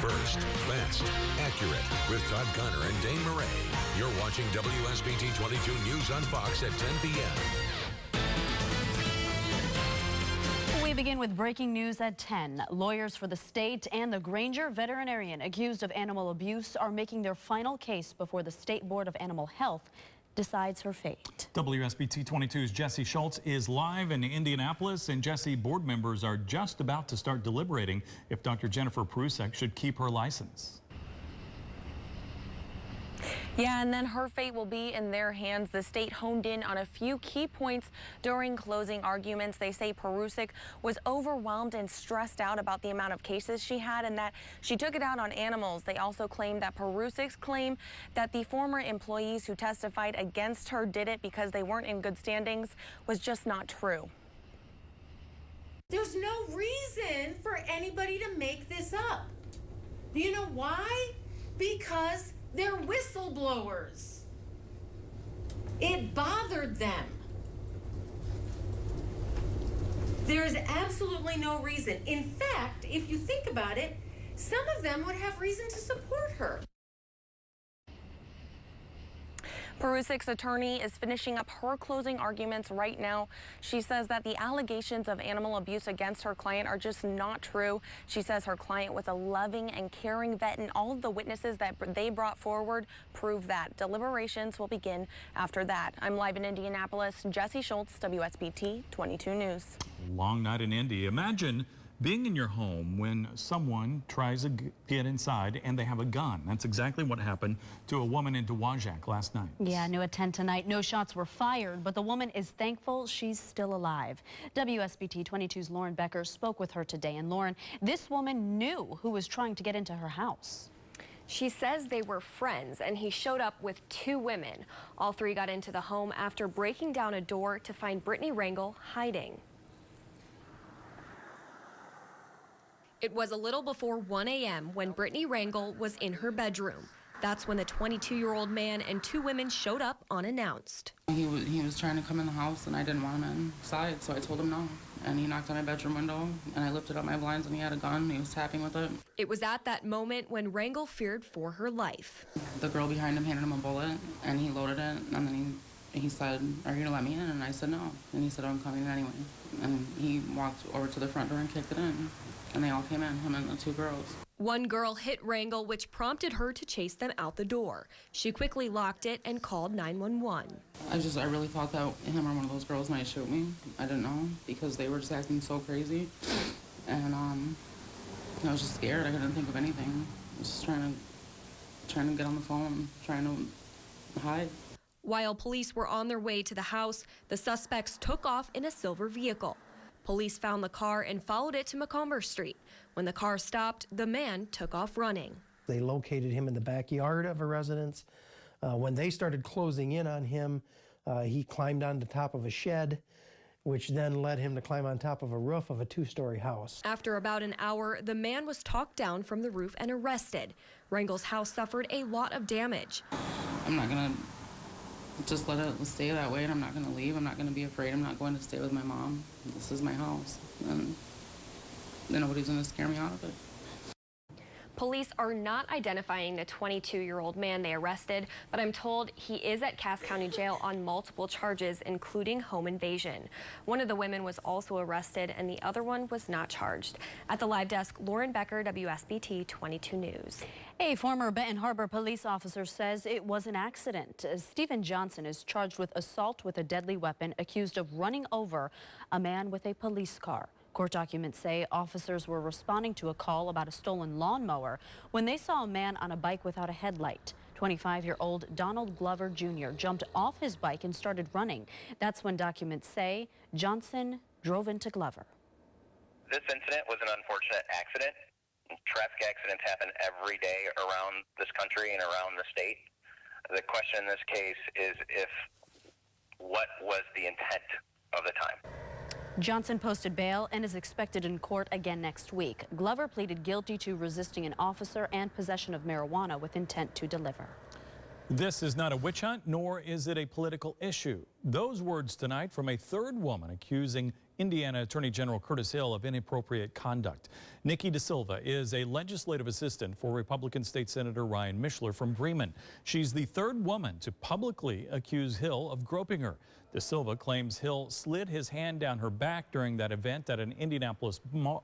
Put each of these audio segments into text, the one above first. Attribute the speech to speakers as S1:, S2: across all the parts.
S1: First, fast, accurate with Todd Connor and Dane Murray. You're watching WSBT 22 News on Fox at 10 p.m.
S2: We begin with breaking news at 10. Lawyers for the state and the Granger veterinarian accused of animal abuse are making their final case before the State Board of Animal Health decides her fate.
S3: WSBT 22's Jesse Schultz is live in Indianapolis, and Jesse, board members are just about to start deliberating if Dr. Jennifer Prusek should keep her license.
S4: Yeah, and then her fate will be in their hands. The state honed in on a few key points during closing arguments. They say Prusek was overwhelmed and stressed out about the amount of cases she had and that she took it out on animals. They also claim that Prusek's claim that the former employees who testified against her did it because they weren't in good standings was just not true.
S5: There's no reason for anybody to make this up. Do you know why? Because they're whistleblowers. It bothered them. There is absolutely no reason. In fact, if you think about it, some of them would have reason to support her.
S4: Prusek's attorney is finishing up her closing arguments right now. She says that the allegations of animal abuse against her client are just not true. She says her client was a loving and caring vet, and all of the witnesses that they brought forward prove that. Deliberations will begin after that. I'm live in Indianapolis. Jesse Schultz, WSBT 22 News.
S3: Long night in Indy. Imagine being in your home when someone tries to get inside and they have a gun. That's exactly what happened to a woman in Dowagiac last night.
S2: Yeah, new at 10 tonight. No shots were fired, but the woman is thankful she's still alive. WSBT 22's Lauren Becker spoke with her today. And Lauren, this woman knew who was trying to get into her house.
S6: She says they were friends, and he showed up with two women. All three got into the home after breaking down a door to find Brittany Rangel hiding. It was a little before 1 a.m. when Brittany Rangel was in her bedroom. That's when the 22-year-old man and two women showed up unannounced.
S7: He was trying to come in the house, and I didn't want him inside, so I told him no. And he knocked on my bedroom window, and I lifted up my blinds, and he had a gun. He was tapping with it.
S6: It was at that moment when Rangel feared for her life.
S7: The girl behind him handed him a bullet, and he loaded it, and then he said, "Are you gonna let me in?" And I said no. And he said, "I'm coming in anyway." And he walked over to the front door and kicked it in. And they all came in, him and the two girls.
S6: One girl hit Rangel, which prompted her to chase them out the door. She quickly locked it and called 911.
S7: I really thought that him or one of those girls might shoot me. I didn't know, because they were just acting so crazy. And I was just scared. I couldn't think of anything. I was just trying to get on the phone, trying to hide.
S6: While police were on their way to the house, the suspects took off in a silver vehicle. Police found the car and followed it to Macomber Street. When the car stopped, the man took off running.
S8: They located him in the backyard of a residence. When they started closing in on him, he climbed on the top of a shed, which then led him to climb on top of a roof of a two-story house.
S6: After about an hour, the man was talked down from the roof and arrested. Rangel's house suffered a lot of damage.
S7: I'm not gonna just let it stay that way, and I'm not going to leave. I'm not going to be afraid. I'm not going to stay with my mom. This is my house, and nobody's going to scare me out of it.
S6: Police are not identifying the 22-year-old man they arrested, but I'm told he is at Cass County Jail on multiple charges, including home invasion. One of the women was also arrested, and the other one was not charged. At the live desk, Lauren Becker, WSBT 22 News.
S2: A former Benton Harbor police officer says it was an accident. Stephen Johnson is charged with assault with a deadly weapon, accused of running over a man with a police car. Court documents say officers were responding to a call about a stolen lawnmower when they saw a man on a bike without a headlight. 25-year-old Donald Glover Jr. jumped off his bike and started running. That's when documents say Johnson drove into Glover.
S9: This incident was an unfortunate accident. Traffic accidents happen every day around this country and around the state. The question in this case is what was the intent of the time?
S2: Johnson posted bail and is expected in court again next week. Glover pleaded guilty to resisting an officer and possession of marijuana with intent to deliver.
S3: This is not a witch hunt, nor is it a political issue. Those words tonight from a third woman accusing Indiana Attorney General Curtis Hill of inappropriate conduct. Nikki DeSilva is a legislative assistant for Republican State Senator Ryan Mishler from Bremen. She's the third woman to publicly accuse Hill of groping her. DeSilva claims Hill slid his hand down her back during that event at an Indianapolis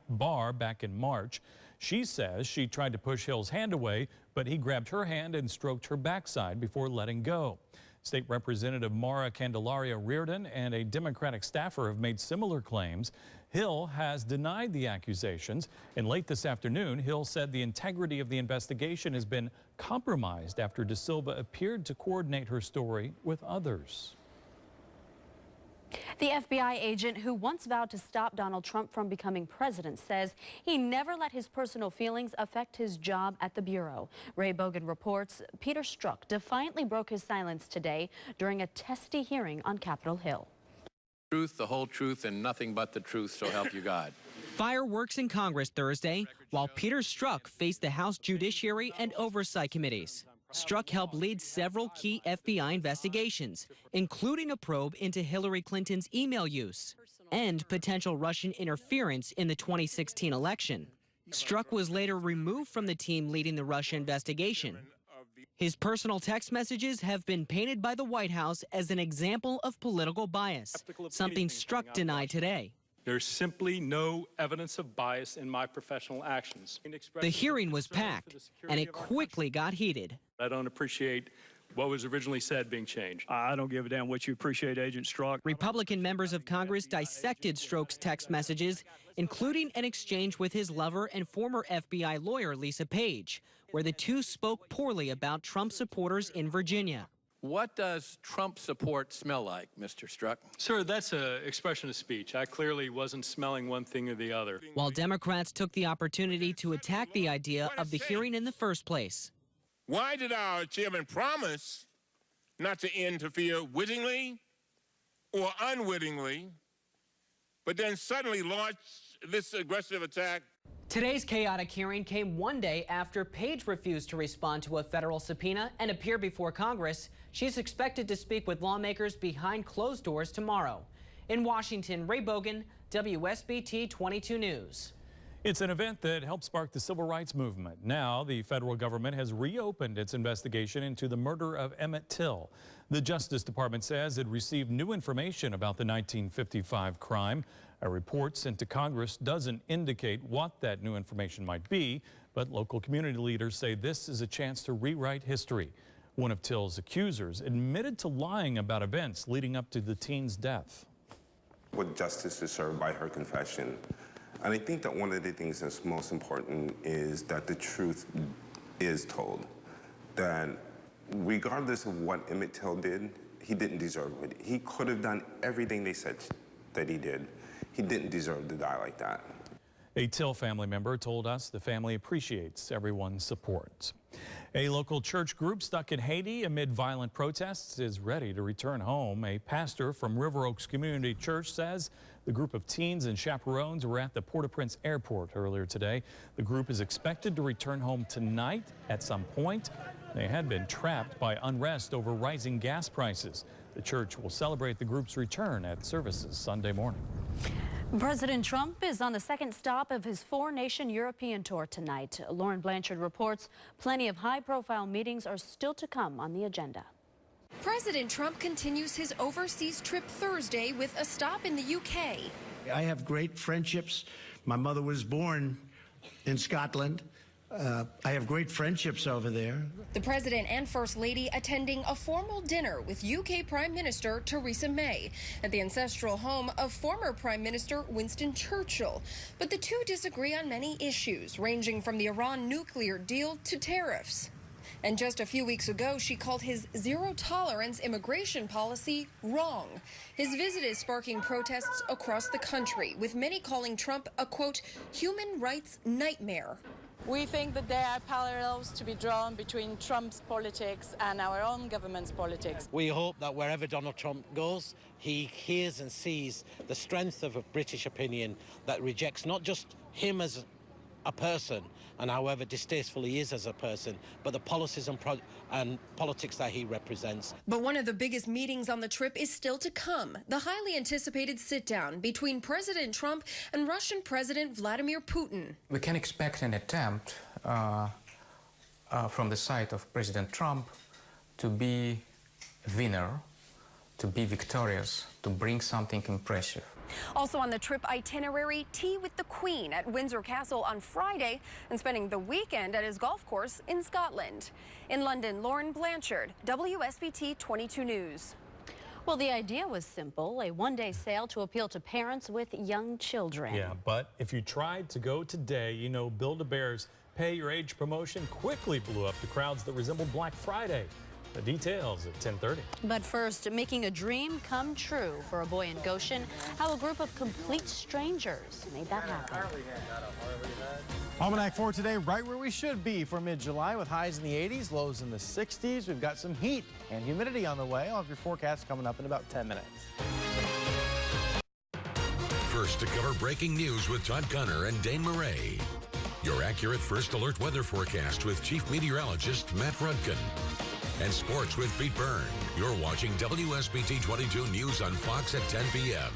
S3: bar back in March. She says she tried to push Hill's hand away, but he grabbed her hand and stroked her backside before letting go. State Representative Mara Candelaria Reardon and a Democratic staffer have made similar claims. Hill has denied the accusations, and late this afternoon, Hill said the integrity of the investigation has been compromised after DeSilva appeared to coordinate her story with others.
S2: The FBI agent who once vowed to stop Donald Trump from becoming president says he never let his personal feelings affect his job at the Bureau. Ray Bogan reports Peter Strzok defiantly broke his silence today during a testy hearing on Capitol Hill.
S10: Truth, the whole truth, and nothing but the truth, so help you God.
S11: Fireworks in Congress Thursday, while Peter Strzok faced the House Judiciary and Oversight Committees. Strzok helped lead several key FBI investigations, including a probe into Hillary Clinton's email use and potential Russian interference in the 2016 election. Strzok was later removed from the team leading the Russia investigation. His personal text messages have been painted by the White House as an example of political bias, something Strzok denied today.
S12: There's simply no evidence of bias in my professional actions.
S11: The hearing was packed, and it quickly got heated.
S12: I don't appreciate what was originally said being changed.
S13: I don't give a damn what you appreciate, Agent Strzok.
S11: Republican members of Congress dissected Strzok's text messages, including an exchange with his lover and former FBI lawyer, Lisa Page, where the two spoke poorly about Trump supporters in Virginia.
S10: What does Trump support smell like, Mr. Strzok?
S12: Sir, that's an expression of speech. I clearly wasn't smelling one thing or the other.
S11: While Democrats took the opportunity to attack the idea of the hearing in the first place.
S14: Why did our chairman promise not to interfere wittingly or unwittingly, but then suddenly launch this aggressive attack?
S11: Today's chaotic hearing came one day after Page refused to respond to a federal subpoena and appear before Congress. She's expected to speak with lawmakers behind closed doors tomorrow. In Washington, Ray Bogan, WSBT 22 News.
S3: It's an event that helped spark the civil rights movement. Now, the federal government has reopened its investigation into the murder of Emmett Till. The Justice Department says it received new information about the 1955 crime. A report sent to Congress doesn't indicate what that new information might be, but local community leaders say this is a chance to rewrite history. One of Till's accusers admitted to lying about events leading up to the teen's death.
S15: What justice is served by her confession. And I think that one of the things that's most important is that the truth is told. That regardless of what Emmett Till did, he didn't deserve it. He could have done everything they said that he did. He didn't deserve to die like that.
S3: A Till family member told us the family appreciates everyone's support. A local church group stuck in Haiti amid violent protests is ready to return home. A pastor from River Oaks Community Church says the group of teens and chaperones were at the Port-au-Prince airport earlier today. The group is expected to return home tonight at some point. They had been trapped by unrest over rising gas prices. The church will celebrate the group's return at services Sunday morning.
S2: President Trump is on the second stop of his four-nation European tour tonight. Lauren Blanchard reports plenty of high-profile meetings are still to come on the agenda.
S16: President Trump continues his overseas trip Thursday with a stop in the UK.
S17: I have great friendships. My mother was born in Scotland. I have great friendships over there.
S16: The president and first lady attending a formal dinner with UK Prime Minister Theresa May at the ancestral home of former Prime Minister Winston Churchill. But the two disagree on many issues, ranging from the Iran nuclear deal to tariffs. And just a few weeks ago, she called his zero-tolerance immigration policy wrong. His visit is sparking protests across the country, with many calling Trump a, quote, human rights nightmare.
S18: We think that there are parallels to be drawn between Trump's politics and our own government's politics.
S19: We hope that wherever Donald Trump goes, he hears and sees the strength of a British opinion that rejects not just him as a person, and however distasteful he is as a person, but the policies and politics that he represents.
S16: But one of the biggest meetings on the trip is still to come, the highly anticipated sit-down between President Trump and Russian President Vladimir Putin.
S20: We can expect an attempt from the side of President Trump to be a winner, to be victorious, to bring something impressive.
S16: Also on the trip itinerary, tea with the Queen at Windsor Castle on Friday and spending the weekend at his golf course in Scotland. In London, Lauren Blanchard, WSBT 22 News.
S2: Well, the idea was simple, a one-day sale to appeal to parents with young children.
S3: Yeah, but if you tried to go today, you know, Build-A-Bear's Pay Your Age promotion quickly blew up the crowds that resembled Black Friday. The details at 10:30.
S2: But first, making a dream come true for a boy in Goshen, how a group of complete strangers made that happen.
S21: Almanac for today, right where we should be for mid-July with highs in the 80s, lows in the 60s. We've got some heat and humidity on the way. I'll have your forecast coming up in about 10 minutes.
S1: First to cover breaking news with Todd Gunner and Dane Murray. Your accurate first alert weather forecast with Chief Meteorologist Matt Rudkin. And sports with Pete Byrne. You're watching WSBT 22 News on Fox at 10 p.m.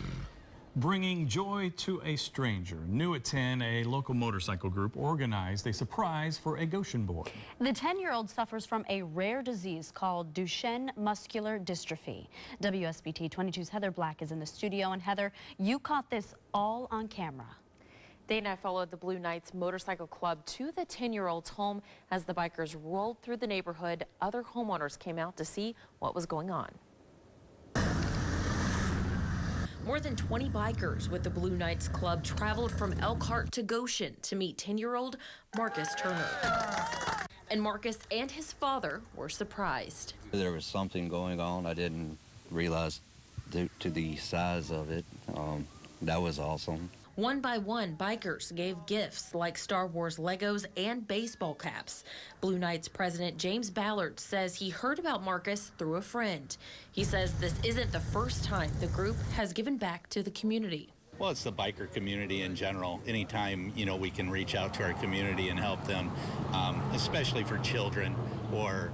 S3: Bringing joy to a stranger. New at 10, a local motorcycle group organized a surprise for a Goshen boy.
S2: The 10-year-old suffers from a rare disease called Duchenne muscular dystrophy. WSBT 22's Heather Black is in the studio. And Heather, you caught this all on camera.
S22: Dane and I followed the Blue Knights Motorcycle Club to the 10-year-old's home. As the bikers rolled through the neighborhood, other homeowners came out to see what was going on. More than 20 bikers with the Blue Knights Club traveled from Elkhart to Goshen to meet 10-year-old Marcus Turner. And Marcus and his father were surprised.
S23: There was something going on I didn't realize due to the size of it. That was awesome.
S22: One by one, bikers gave gifts like Star Wars Legos and baseball caps. Blue Knights President James Ballard says he heard about Marcus through a friend. He says this isn't the first time the group has given back to the community.
S24: Well, it's the biker community in general. Anytime, you know, we can reach out to our community and help them, especially for children or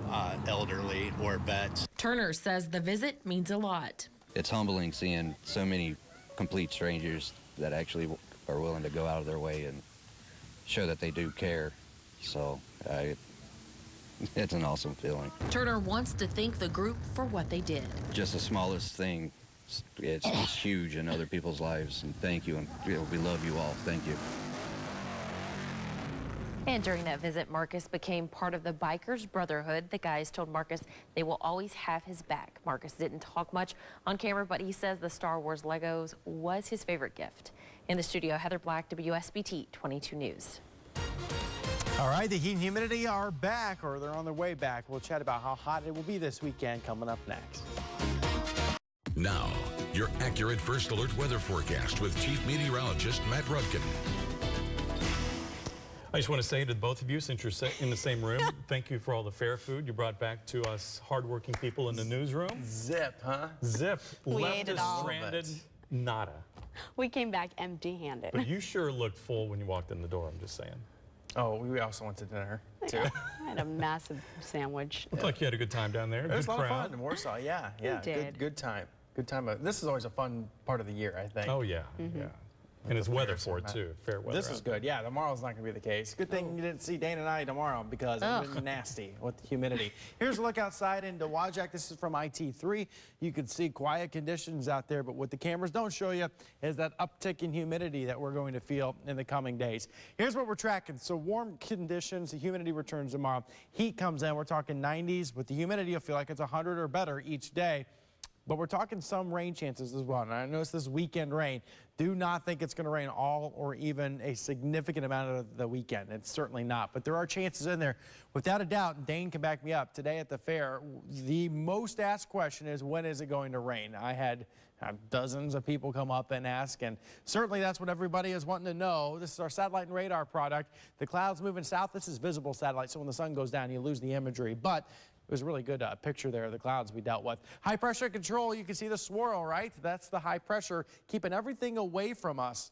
S24: elderly or vets.
S22: Turner says the visit means a lot.
S23: It's humbling seeing so many complete strangers that actually are willing to go out of their way and show that they do care. So it's an awesome feeling.
S22: Turner wants to thank the group for what they did.
S23: Just the smallest thing, it's huge in other people's lives. And thank you, and we love you all. Thank you.
S22: And during that visit, Marcus became part of the Bikers Brotherhood. The guys told Marcus they will always have his back. Marcus didn't talk much on camera, but he says the Star Wars Legos was his favorite gift. In the studio, Heather Black, WSBT 22 News.
S21: All right, the heat and humidity are back, or they're on their way back. We'll chat about how hot it will be this weekend coming up next.
S1: Now, your accurate first alert weather forecast with Chief Meteorologist Matt Rudkin.
S3: I just want to say to both of you, since you're in the same room, thank you for all the fair food you brought back to us hardworking people in the newsroom.
S21: Zip, huh?
S3: Zip.
S2: We
S3: Left
S2: ate it
S3: us
S2: all.
S3: stranded. Nada.
S2: We came back empty-handed.
S3: But you sure looked full when you walked in the door, I'm just saying.
S21: Oh, we also went to dinner, too.
S2: I had a massive sandwich.
S3: Looked like you had a good time down there.
S21: It was
S3: Good
S21: a lot
S3: crowd.
S21: of fun in Warsaw, yeah.
S2: did.
S21: Good time. Good time. This is always a fun part of the year, I think.
S3: Oh, yeah. Yeah. And it's weather for it, too. Fair weather.
S21: This is good. Yeah, tomorrow's not going to be the case. Good thing you didn't see Dane and I tomorrow because it would have been nasty with the humidity. Here's a look outside into Wajak. This is from IT3. You can see quiet conditions out there, but what the cameras don't show you is that uptick in humidity that we're going to feel in the coming days. Here's what we're tracking. So warm conditions, the humidity returns tomorrow. Heat comes in. We're talking 90s. With the humidity, you'll feel like it's 100 or better each day. But we're talking some rain chances as well. And I notice this weekend rain. Do not think it's going to rain all or even a significant amount of the weekend. It's certainly not. But there are chances in there. Without a doubt, and Dane can back me up, today at the fair, the most asked question is, when is it going to rain? I had dozens of people come up and ask, and certainly that's what everybody is wanting to know. This is our satellite and radar product. The clouds moving south. This is visible satellite, so when the sun goes down, you lose the imagery. But it was a really good picture there of the clouds we dealt with. High pressure control, you can see the swirl, right? That's the high pressure keeping everything away from us.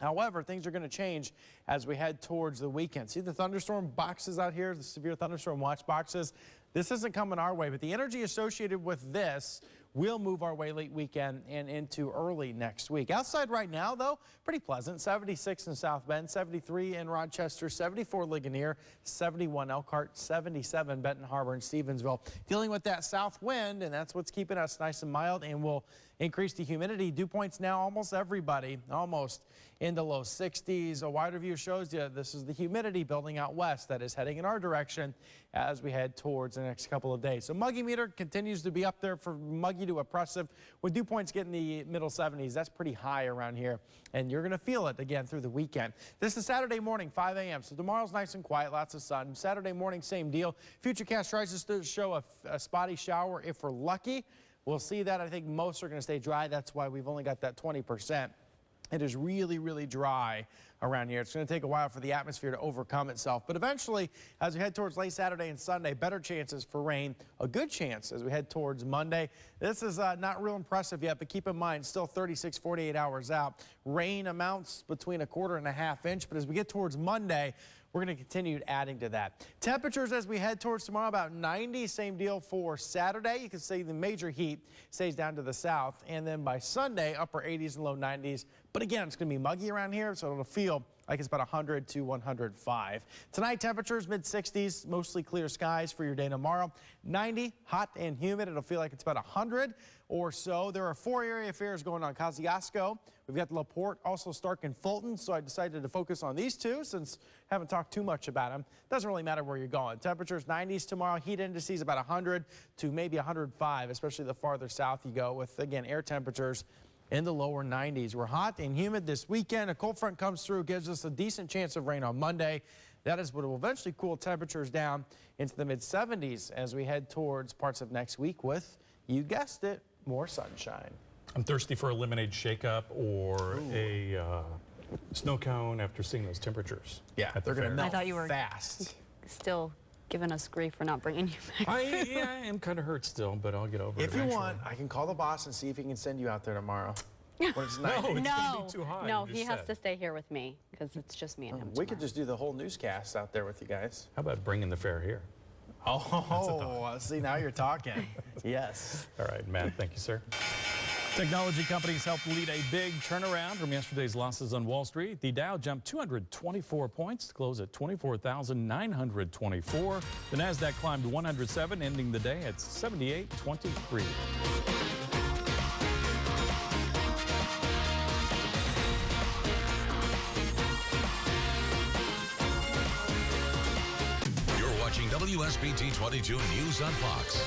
S21: However, things are going to change as we head towards the weekend. See the thunderstorm boxes out here, the severe thunderstorm watch boxes? This isn't coming our way, but the energy associated with this will move our way late weekend and into early next week. Outside right now, though, pretty pleasant. 76 in South Bend, 73 in Rochester, 74 Ligonier, 71 Elkhart, 77 Benton Harbor and Stevensville. Dealing with that south wind, and that's what's keeping us nice and mild and will increase the humidity. Dew points now almost everybody, almost in the low 60s. A wider view shows you this is the humidity building out west that is heading in our direction as we head towards the next couple of days. So muggy meter continues to be up there for muggy to oppressive with dew points getting the middle 70s. That's pretty high around here, and you're going to feel it again through the weekend. This is Saturday morning, 5 a.m. So tomorrow's nice and quiet, lots of sun. Saturday morning, same deal. Futurecast tries to show a spotty shower if we're lucky. We'll see that. I think most are going to stay dry. That's why we've only got that 20%. It is really, really dry around here. It's going to take a while for the atmosphere to overcome itself. But eventually, as we head towards late Saturday and Sunday, better chances for rain. A good chance as we head towards Monday. This is not real impressive yet, but keep in mind, still 36, 48 hours out. Rain amounts between 1/4 and 1/2 inch. But as we get towards Monday, we're going to continue adding to that. Temperatures as we head towards tomorrow, about 90. Same deal for Saturday. You can see the major heat stays down to the south. And then by Sunday, upper 80s and low 90s. But again, it's going to be muggy around here, so it'll feel like it's about 100 to 105. Tonight, temperatures mid-60s, mostly clear skies for your day tomorrow. 90, hot and humid. It'll feel like it's about 100 or so. There are 4 area fairs going on. Kosciuszko, we've got LaPorte, also Stark and Fulton. So I decided to focus on these two since I haven't talked too much about them. Doesn't really matter where you're going. Temperatures 90s tomorrow. Heat indices about 100 to maybe 105, especially the farther south you go with, again, air temperatures in the lower 90s. We're hot and humid this weekend. A cold front comes through, gives us a decent chance of rain on Monday. That is what will eventually cool temperatures down into the mid-70s as we head towards parts of next week with, you guessed it, more sunshine.
S3: I'm thirsty for a lemonade shakeup or a snow cone after seeing those temperatures.
S21: Yeah, they're going to melt
S2: I thought you were
S21: fast.
S2: Still giving us grief for not bringing you back.
S3: Yeah, I am kind of hurt still, but I'll get over it.
S21: If you want, I can call the boss and see if he can send you out there tomorrow. When it's night.
S3: No, it's gonna be too hot.
S2: No, he has to stay here with me because it's just me and him.
S21: We could just do the whole newscast out there with you guys.
S3: How about bringing the fair here?
S21: Oh, see, now you're talking. Yes.
S3: All right, Matt, thank you, sir. Technology companies helped lead a big turnaround from yesterday's losses on Wall Street. The Dow jumped 224 points to close at 24,924. The Nasdaq climbed 107, ending the day at 78.23.
S1: WSBT 22 News on Fox.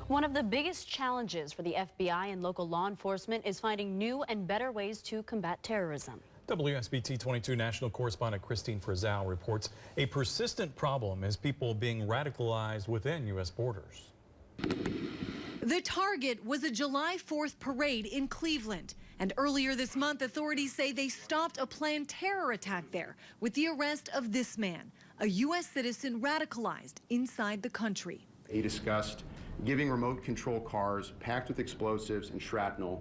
S2: One of the biggest challenges for the FBI and local law enforcement is finding new and better ways to combat terrorism.
S3: WSBT 22 national correspondent Christine Frizzell reports a persistent problem is people being radicalized within U.S. borders.
S4: The target was a July 4th parade in Cleveland. And earlier this month, authorities say they stopped a planned terror attack there with the arrest of this man, a U.S. citizen radicalized inside the country.
S5: He discussed giving remote control cars packed with explosives and shrapnel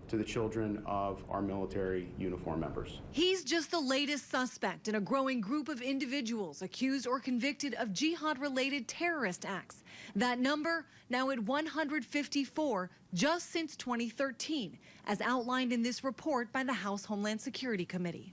S5: to the children of our military uniform members.
S4: He's just the latest suspect in a growing group of individuals accused or convicted of jihad-related terrorist acts. That number now at 154 just since 2013, as outlined in this report by the House Homeland Security Committee.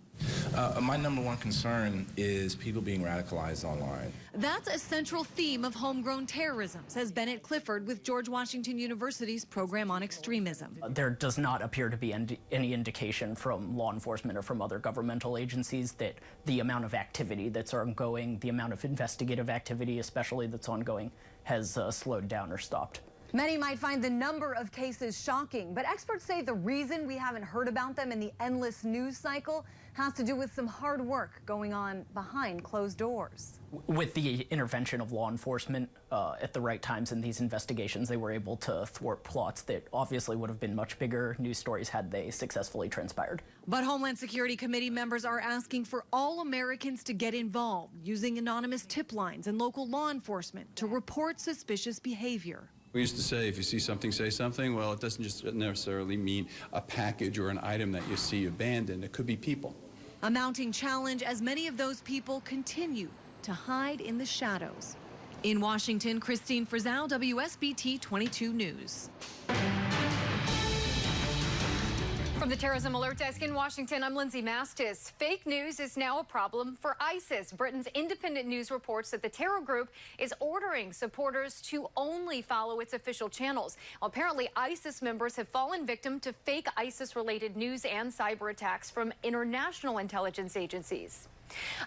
S7: My number one concern is people being radicalized online.
S4: That's a central theme of homegrown terrorism, says Bennett Clifford with George Washington University's program on extremism.
S8: There does not appear to be any indication from law enforcement or from other governmental agencies that the amount of activity that's ongoing, the amount of investigative activity especially that's ongoing, has slowed down or stopped.
S25: Many might find the number of cases shocking, but experts say the reason we haven't heard about them in the endless news cycle has to do with some hard work going on behind closed doors.
S8: With the intervention of law enforcement at the right times in these investigations, they were able to thwart plots that obviously would have been much bigger news stories had they successfully transpired.
S4: But Homeland Security Committee members are asking for all Americans to get involved using anonymous tip lines and local law enforcement to report suspicious behavior.
S6: We used to say, if you see something, say something. Well, it doesn't just necessarily mean a package or an item that you see abandoned. It could be people.
S4: A mounting challenge as many of those people continue to hide in the shadows. In Washington, Christine Frizzell, WSBT 22 News.
S9: From the Terrorism Alert Desk in Washington, I'm Lindsay Mastis. Fake news is now a problem for ISIS. Britain's independent news reports that the terror group is ordering supporters to only follow its official channels. Apparently, ISIS members have fallen victim to fake ISIS-related news and cyber attacks from international intelligence agencies.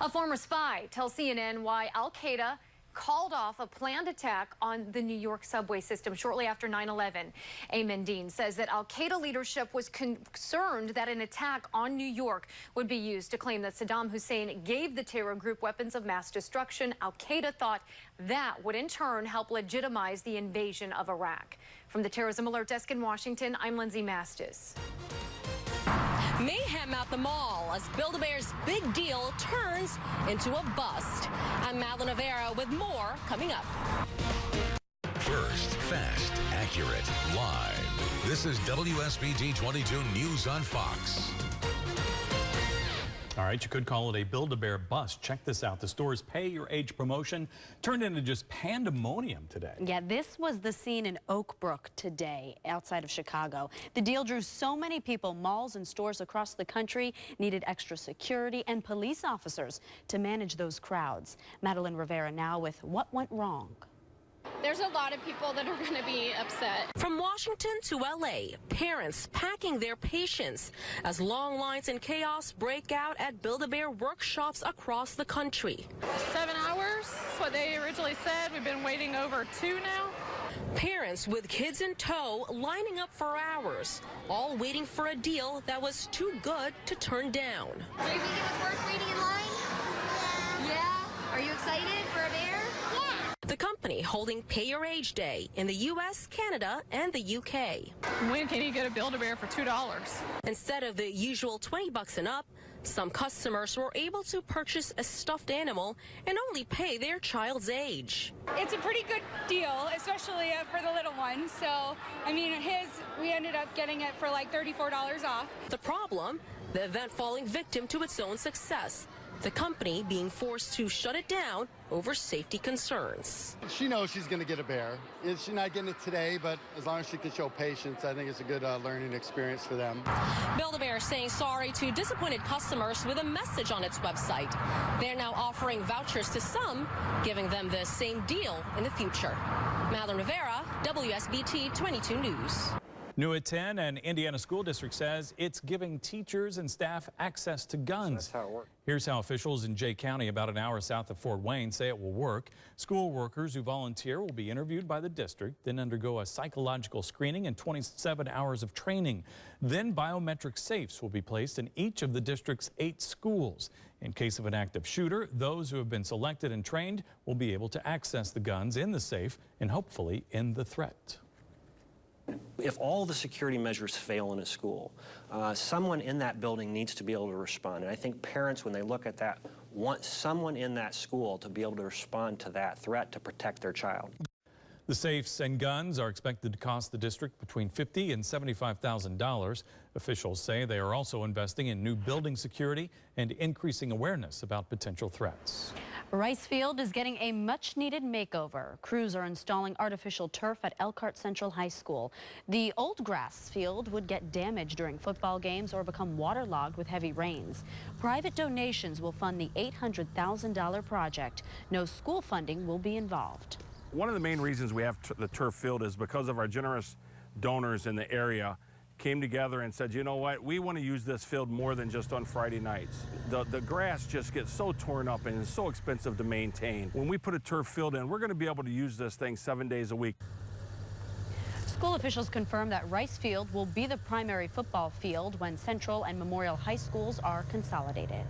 S9: A former spy tells CNN why Al-Qaeda called off a planned attack on the New York subway system shortly after 9/11. Ayman Dean says that Al-Qaeda leadership was concerned that an attack on New York would be used to claim that Saddam Hussein gave the terror group weapons of mass destruction. Al-Qaeda thought that would in turn help legitimize the invasion of Iraq. From the Terrorism Alert Desk in Washington, I'm Lindsay Mastis.
S10: Mayhem at the mall as Build-A-Bear's big deal turns into a bust. I'm Madeline Rivera with more coming up.
S1: First, fast, accurate, live. This is WSBT 22 News on Fox.
S3: All right, you could call it a Build-A-Bear bust. Check this out. The store's Pay Your Age promotion turned into just pandemonium today.
S2: Yeah, this was the scene in Oak Brook today, outside of Chicago. The deal drew so many people. Malls and stores across the country needed extra security and police officers to manage those crowds. Madeline Rivera now with what went wrong.
S12: There's a lot of people that are going to be upset.
S10: From Washington to LA, parents packing their patience as long lines and chaos break out at Build-A-Bear workshops across the country.
S12: 7 hours, that's what they originally said. We've been waiting over 2 now.
S10: Parents with kids in tow lining up for hours, all waiting for a deal that was too good to turn down.
S12: Do you think it was worth waiting in line? Yeah. Are you excited for a bear?
S10: The company holding Pay Your Age Day in the U.S., Canada, and the UK.
S12: When can you get a Build-A-Bear for $2?
S10: Instead of the usual $20 and up, some customers were able to purchase a stuffed animal and only pay their child's age.
S13: It's a pretty good deal, especially for the little one. So, I mean, we ended up getting it for like $34 off.
S10: The problem, the event falling victim to its own success. The company being forced to shut it down over safety concerns.
S26: She knows she's going to get a bear. She's not getting it today, but as long as she can show patience, I think it's a good learning experience for them.
S10: Build-A-Bear saying sorry to disappointed customers with a message on its website. They're now offering vouchers to some, giving them the same deal in the future. Madeline Rivera, WSBT 22 News.
S3: New at 10, and Indiana School District says it's giving teachers and staff access to guns.
S27: That's how it works.
S3: Here's how officials in Jay County, about an hour south of Fort Wayne, say it will work. School workers who volunteer will be interviewed by the district, then undergo a psychological screening and 27 hours of training. Then biometric safes will be placed in each of the district's 8 schools. In case of an active shooter, those who have been selected and trained will be able to access the guns in the safe and hopefully end the threat.
S28: If all the security measures fail in a school, someone in that building needs to be able to respond. And I think parents, when they look at that, want someone in that school to be able to respond to that threat to protect their child.
S3: The safes and guns are expected to cost the district between $50,000 and $75,000. Officials say they are also investing in new building security and increasing awareness about potential threats.
S2: Rice Field is getting a much-needed makeover. Crews are installing artificial turf at Elkhart Central High School. The old grass field would get damaged during football games or become waterlogged with heavy rains. Private donations will fund the $800,000 project. No school funding will be involved.
S29: One of the main reasons we have the turf field is because of our generous donors in the area came together and said, you know what, we want to use this field more than just on Friday nights. The grass just gets so torn up and it's so expensive to maintain. When we put a turf field in, we're going to be able to use this thing 7 days a week.
S2: School officials confirm that Rice Field will be the primary football field when Central and Memorial High Schools are consolidated.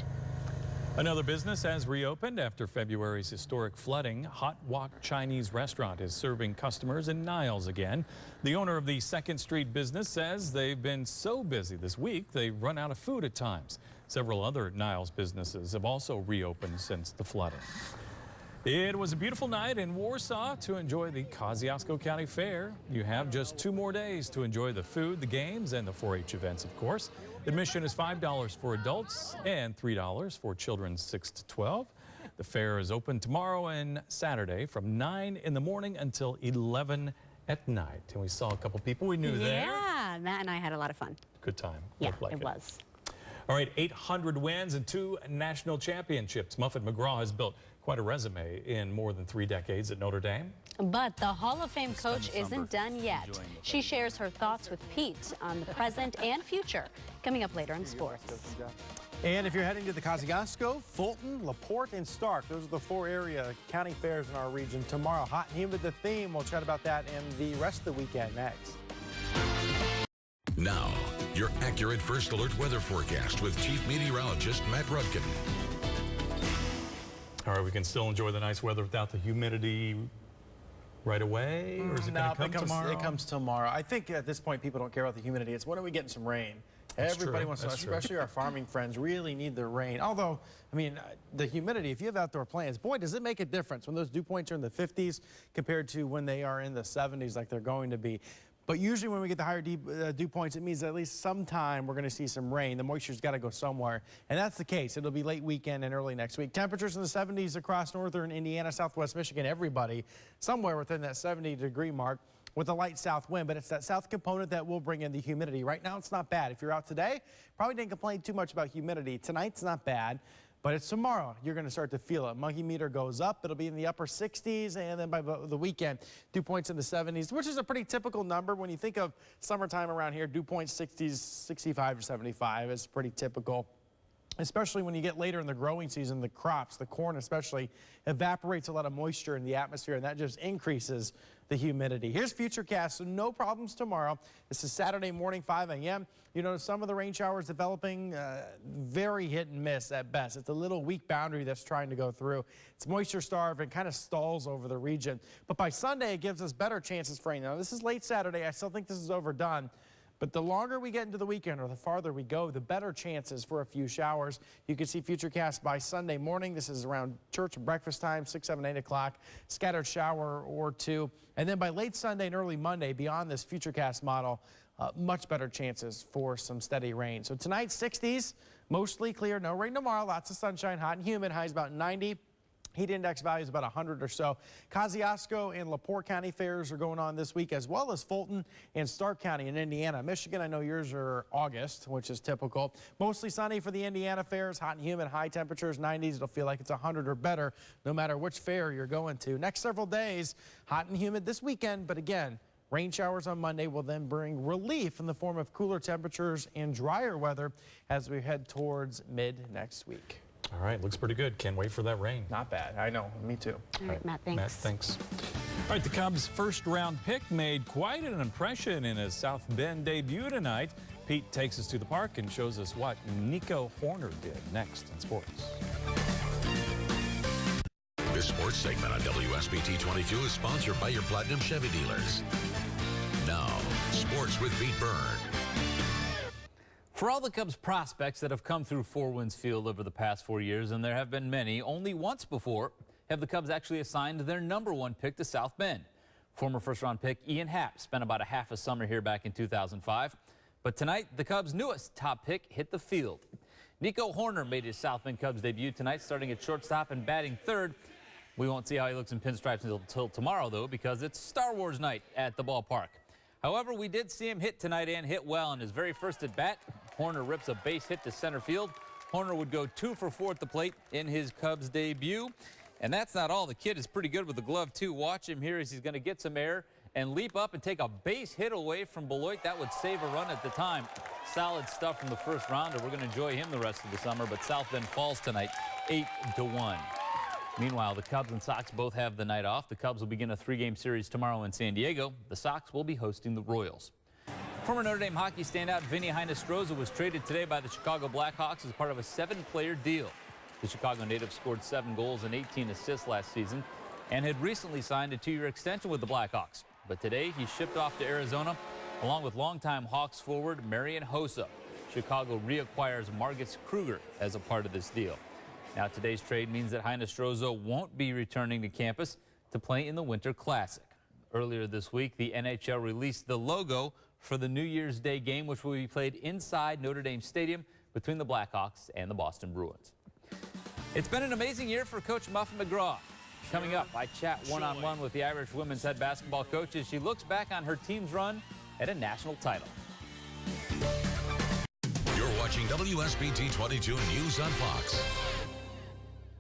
S3: Another business has reopened after February's historic flooding. Hot Wok Chinese restaurant is serving customers in Niles again. The owner of the 2nd Street business says they've been so busy this week they've run out of food at times. Several other Niles businesses have also reopened since the flooding. It was a beautiful night in Warsaw to enjoy the Kosciuszko County Fair. You have just 2 more days to enjoy the food, the games, and the 4-H events, of course. Admission is $5 for adults and $3 for children 6 to 12. The fair is open tomorrow and Saturday from 9 in the morning until 11 at night. And we saw a couple people we knew there.
S2: Yeah, Matt and I had a lot of fun.
S3: Good time.
S2: Yeah,
S3: Looked like
S2: it was.
S3: All right, 800 wins and 2 national championships. Muffet McGraw has built quite a resume in more than 3 decades at Notre Dame.
S2: But the Hall of Fame coach isn't done yet. She shares her thoughts with Pete on the present and future, coming up later in sports.
S21: And if you're heading to the Kosciuszko, Fulton, LaPorte, and Stark, those are the 4 area county fairs in our region tomorrow. Hot and humid, the theme. We'll chat about that and the rest of the weekend next.
S1: Now, your accurate first alert weather forecast with Chief Meteorologist Matt Rudkin.
S3: All right, we can still enjoy the nice weather without the humidity right away, or is it going to come tomorrow?
S21: It comes tomorrow. I think at this point people don't care about the humidity. It's when are we getting some rain? Everybody wants to, especially our farming friends, really need the rain. Although, I mean, the humidity, if you have outdoor plants, boy, does it make a difference when those dew points are in the 50s compared to when they are in the 70s like they're going to be. But usually when we get the higher dew points, it means at least sometime we're going to see some rain. The moisture's got to go somewhere, and that's the case. It'll be late weekend and early next week. Temperatures in the 70s across northern Indiana, southwest Michigan, everybody somewhere within that 70-degree mark with a light south wind, but it's that south component that will bring in the humidity. Right now, it's not bad. If you're out today, probably didn't complain too much about humidity. Tonight's not bad. But it's tomorrow you're going to start to feel it. Monkey meter goes up. It'll be in the upper 60s, and then by the weekend, dew points in the 70s, which is a pretty typical number. When you think of summertime around here, dew points 60s, 65 to 75 is pretty typical. Especially when you get later in the growing season, the crops, the corn especially, evaporates a lot of moisture in the atmosphere, and that just increases the humidity. Here's Futurecast, so no problems tomorrow. This is Saturday morning, 5 a.m. You notice some of the rain showers developing, very hit and miss at best. It's a little weak boundary that's trying to go through. It's moisture starved and kind of stalls over the region. But by Sunday, it gives us better chances for rain. Now, this is late Saturday. I still think this is overdone. But the longer we get into the weekend or the farther we go, the better chances for a few showers. You can see Futurecast by Sunday morning. This is around church and breakfast time, 6, 7, 8 o'clock. Scattered shower or 2. And then by late Sunday and early Monday, beyond this Futurecast model, much better chances for some steady rain. So tonight, 60s, mostly clear. No rain tomorrow. Lots of sunshine, hot and humid. Highs about 90. Heat index value is about 100 or so. Kosciuszko and LaPorte County fairs are going on this week, as well as Fulton and Stark County in Indiana. Michigan, I know yours are August, which is typical. Mostly sunny for the Indiana fairs, hot and humid, high temperatures, 90s. It'll feel like it's 100 or better, no matter which fair you're going to. Next several days, hot and humid this weekend, but again, rain showers on Monday will then bring relief in the form of cooler temperatures and drier weather as we head towards mid next week.
S3: All right, looks pretty good. Can't wait for that rain.
S21: Not bad. I know. Me too.
S2: All right, Matt, thanks.
S3: Matt, thanks. All right, the Cubs' first-round pick made quite an impression in his South Bend debut tonight. Pete takes us to the park and shows us what Nico Horner did next in sports.
S1: This sports segment on WSBT 22 is sponsored by your Platinum Chevy dealers. Now, sports with Pete Byrne.
S11: For all the Cubs prospects that have come through Four Winds Field over the past 4 years, and there have been many, only once before have the Cubs actually assigned their #1 pick to South Bend. Former first-round pick Ian Happ spent about a half a summer here back in 2005. But tonight, the Cubs' newest top pick hit the field. Nico Horner made his South Bend Cubs debut tonight, starting at shortstop and batting third. We won't see how he looks in pinstripes until tomorrow, though, because it's Star Wars night at the ballpark. However, we did see him hit tonight and hit well. In his very first at-bat, Horner rips a base hit to center field. Horner would go 2 for 4 at the plate in his Cubs debut. And that's not all. The kid is pretty good with the glove, too. Watch him here as he's going to get some air and leap up and take a base hit away from Beloit. That would save a run at the time. Solid stuff from the first rounder. We're going to enjoy him the rest of the summer. But South Bend falls tonight 8-1. Meanwhile, the Cubs and Sox both have the night off. The Cubs will begin a 3-game series tomorrow in San Diego. The Sox will be hosting the Royals. Former Notre Dame hockey standout Vinny Hinestroza was traded today by the Chicago Blackhawks as part of a 7-player deal. The Chicago native scored 7 goals and 18 assists last season and had recently signed a 2-year extension with the Blackhawks. But today he shipped off to Arizona along with longtime Hawks forward Marian Hossa. Chicago reacquires Marcus Kruger as a part of this deal. Now, today's trade means that Heinestroza won't be returning to campus to play in the Winter Classic. Earlier this week, the NHL released the logo for the New Year's Day game, which will be played inside Notre Dame Stadium between the Blackhawks and the Boston Bruins. It's been an amazing year for Coach Muffet McGraw. Coming up, I chat one-on-one with the Irish women's head basketball coach as she looks back on her team's run at a national title.
S1: You're watching WSBT 22 News on Fox.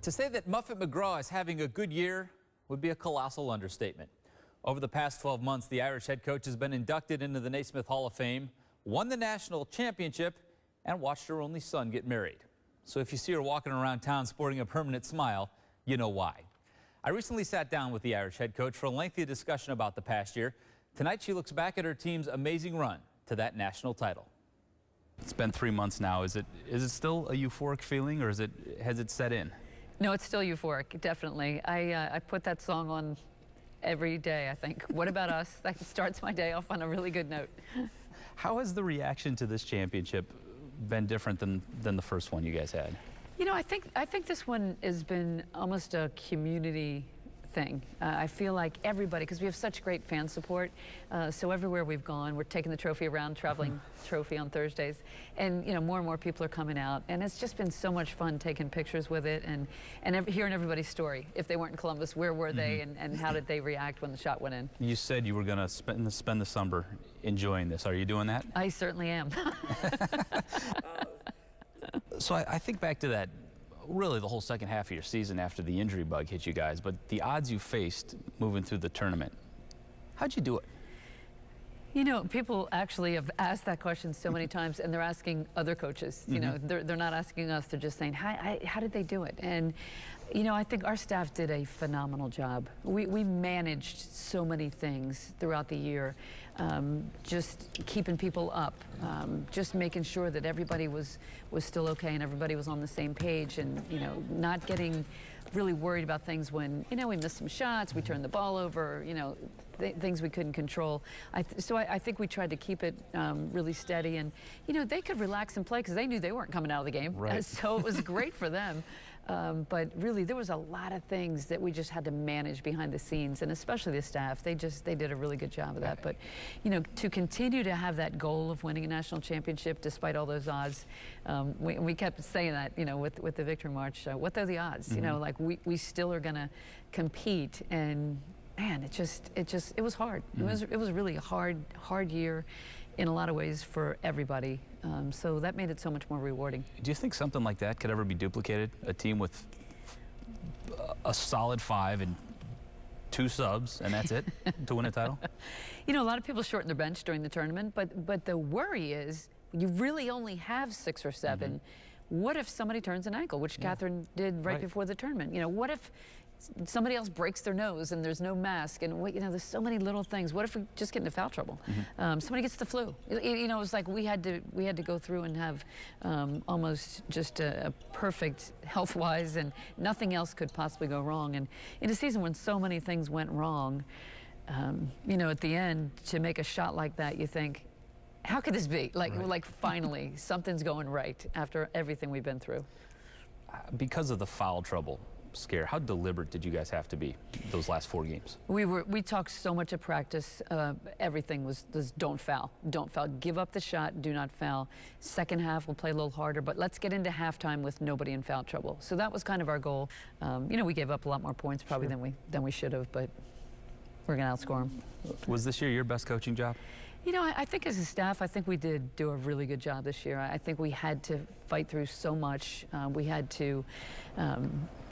S11: To say that Muffet McGraw is having a good year would be a colossal understatement. Over the past 12 months, the Irish head coach has been inducted into the Naismith Hall of Fame, won the national championship, and watched her only son get married. So if you see her walking around town sporting a permanent smile, you know why. I recently sat down with the Irish head coach for a lengthy discussion about the past year. Tonight, she looks back at her team's amazing run to that national title.
S14: It's been 3 months now. Is it still a euphoric feeling, or has it set in?
S15: No, it's still euphoric, definitely. I put that song on every day, I think. What about us? That starts my day off on a really good note.
S14: How has the reaction to this championship been different than the first one you guys had?
S15: You know, I think this one has been almost a community thing. I feel like everybody, because we have such great fan support, so everywhere we've gone, we're taking the trophy around, traveling trophy on Thursdays, and you know, more and more people are coming out, and it's just been so much fun taking pictures with it and hearing everybody's story. If they weren't in Columbus, where were they, and how did they react when the shot went in? You said you were going to spend the summer enjoying this. Are you doing that? I certainly am.
S14: So I think back to that, really the whole second half of your season after the injury bug hit you guys, but the odds you faced moving through the tournament, how'd you do it?
S15: You know, people actually have asked that question so many times, and they're asking other coaches. You know, they're not asking us. They're just saying, how did they do it? And, you know, I think our staff did a phenomenal job. We managed so many things throughout the year, just keeping people up, just making sure that everybody was still okay and everybody was on the same page, and, you know, not getting really worried about things when, you know, we missed some shots, we turned the ball over, you know, things we couldn't control. So I think we tried to keep it really steady, and, you know, they could relax and play because they knew they weren't coming out of the game. Right. So it was great for them. But really, there was a lot of things that we just had to manage behind the scenes, and especially the staff. They did a really good job of that. But, you know, to continue to have that goal of winning a national championship despite all those odds, we kept saying that, you know, with the victory march. What are the odds? You know, like we still are going to compete, and man, it was hard. It was really a hard year in a lot of ways for everybody. So that made it so much more rewarding.
S14: Do you think something like that could ever be duplicated? A team with a solid 5 and 2 subs, and that's it, to win a title?
S15: You know, a lot of people shorten their bench during the tournament, but the worry is you really only have 6 or 7. What if somebody turns an ankle, which Catherine did right before the tournament? You know, what if somebody else breaks their nose and there's no mask, and you know, there's so many little things. What if we just get into foul trouble? Somebody gets the flu. You know, it was like we had to go through and have almost just a perfect health-wise, and nothing else could possibly go wrong. And in a season when so many things went wrong, you know, at the end, to make a shot like that, you think, how could this be? Like finally, something's going right after everything we've been through.
S14: Because of the foul trouble scare, how deliberate did you guys have to be those last 4 games?
S15: We talked so much at practice. Everything was don't foul, give up the shot, do not foul. Second half we'll play a little harder, but let's get into halftime with nobody in foul trouble. So that was kind of our goal. You know, we gave up a lot more points probably than we should have, but we're gonna outscore them.
S14: Was this year your best coaching job?
S15: You know, I think as a staff, I think we did do a really good job this year. I think we had to fight through so much. We had to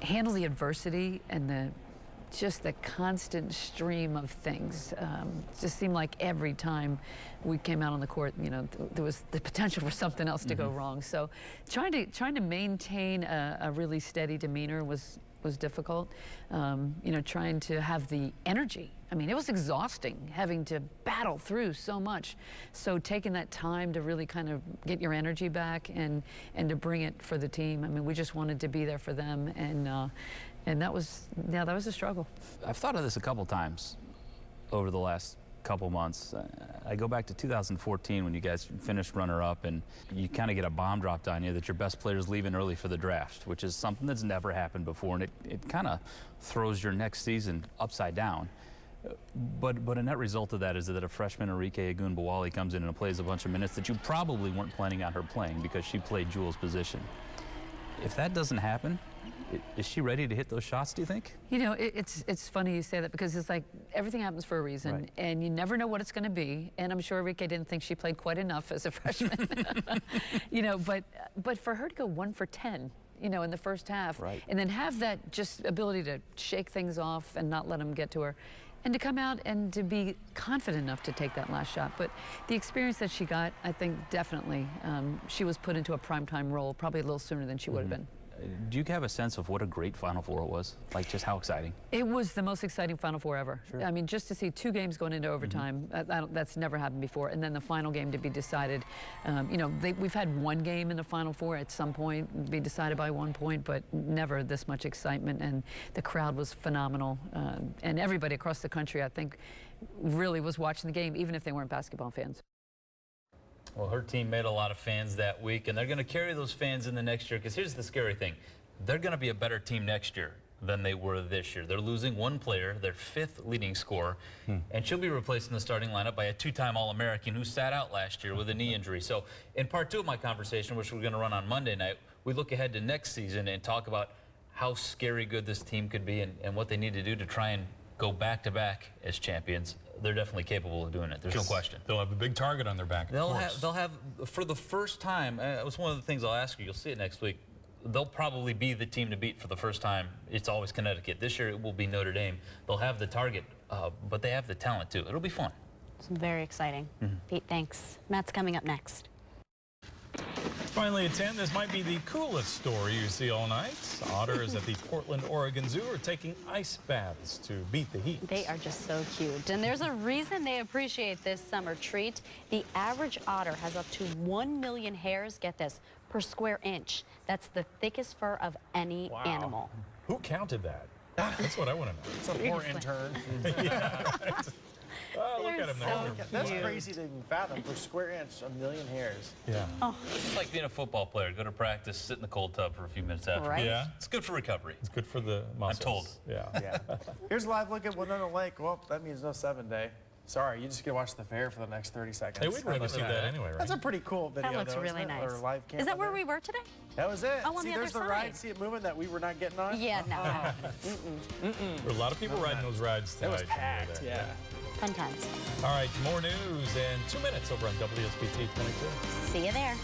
S15: handle the adversity and just the constant stream of things. It just seemed like every time we came out on the court, you know, there was the potential for something else to go wrong. So trying to maintain a really steady demeanor was difficult. You know, trying to have the energy. I mean, it was exhausting having to battle through so much. So taking that time to really kind of get your energy back and to bring it for the team. I mean, we just wanted to be there for them, and that was a struggle.
S14: I've thought of this a couple times over the last couple months. I go back to 2014 when you guys finished runner-up, and you kind of get a bomb dropped on you that your best player's leaving early for the draft, which is something that's never happened before, and it kind of throws your next season upside down. But a net result of that is that a freshman, Enrique Agunbawali, comes in and plays a bunch of minutes that you probably weren't planning on her playing because she played Jewel's position. If that doesn't happen, is she ready to hit those shots, do you think?
S15: You know, it's funny you say that because it's like everything happens for a reason, right, and you never know what it's going to be. And I'm sure Enrique didn't think she played quite enough as a freshman. You know, but for her to go 1 for 10, you know, in the first half, right, and then have that just ability to shake things off and not let them get to her, and to come out and to be confident enough to take that last shot. But the experience that she got, I think definitely she was put into a primetime role probably a little sooner than she would have been.
S14: Do you have a sense of what a great Final Four it was? Like, just how exciting?
S15: It was the most exciting Final Four ever. Sure. I mean, just to see 2 games going into overtime, that's never happened before. And then the final game to be decided. You know, we've had 1 game in the Final Four at some point be decided by 1 point, but never this much excitement. And the crowd was phenomenal. And everybody across the country, I think, really was watching the game, even if they weren't basketball fans.
S11: Well, her team made a lot of fans that week, and they're going to carry those fans in the next year, because here's the scary thing. They're going to be a better team next year than they were this year. They're losing 1 player, their 5th leading scorer, and she'll be replaced in the starting lineup by a 2-time All-American who sat out last year with a knee injury. So in part 2 of my conversation, which we're going to run on Monday night, we look ahead to next season and talk about how scary good this team could be and what they need to do to try and go back-to-back as champions. They're definitely capable of doing it. There's no question.
S3: They'll have a big target on their back.
S11: They'll have, for the first time, it was one of the things I'll ask you. You'll see it next week. They'll probably be the team to beat for the first time. It's always Connecticut. This year it will be Notre Dame. They'll have the target, but they have the talent too. It'll be fun.
S2: It's very exciting. Pete, thanks. Matt's coming up next.
S3: Finally at 10, this might be the coolest story you see all night. Otters at the Portland, Oregon Zoo are taking ice baths to beat the heat.
S2: They are just so cute. And there's a reason they appreciate this summer treat. The average otter has up to 1 million hairs, get this, per square inch. That's the thickest fur of any animal.
S3: Who counted that? That's what I want to know.
S21: It's a poor intern.
S3: Yeah, right. Oh, look at him there.
S21: That's crazy to even fathom. Per square inch, 1 million hairs.
S3: Yeah.
S2: Oh.
S11: It's like being a football player. Go to practice, sit in the cold tub for a few minutes after.
S2: Right.
S3: Yeah.
S11: It's good for recovery.
S3: It's good for the muscles.
S11: I'm told.
S3: Yeah.
S21: Here's a live look at Winona Lake. Well, that means no 7-day. Sorry, you just get to watch the fair for the next 30 seconds.
S3: Hey, we'd rather see that anyway, right?
S21: That's a pretty cool video.
S2: That looks
S21: though,
S2: really nice.
S21: Or live
S2: Is that where we were today?
S21: That was it.
S2: Oh, on
S21: see,
S2: the
S21: there's
S2: other
S21: the
S2: side.
S21: ride. See it moving that we were not getting on?
S2: Yeah, no.
S21: There
S3: were a lot of people riding those rides tonight.
S21: It was packed, yeah.
S2: Fun times.
S3: All right, more news in 2 minutes over on WSBT 22.
S2: See you there.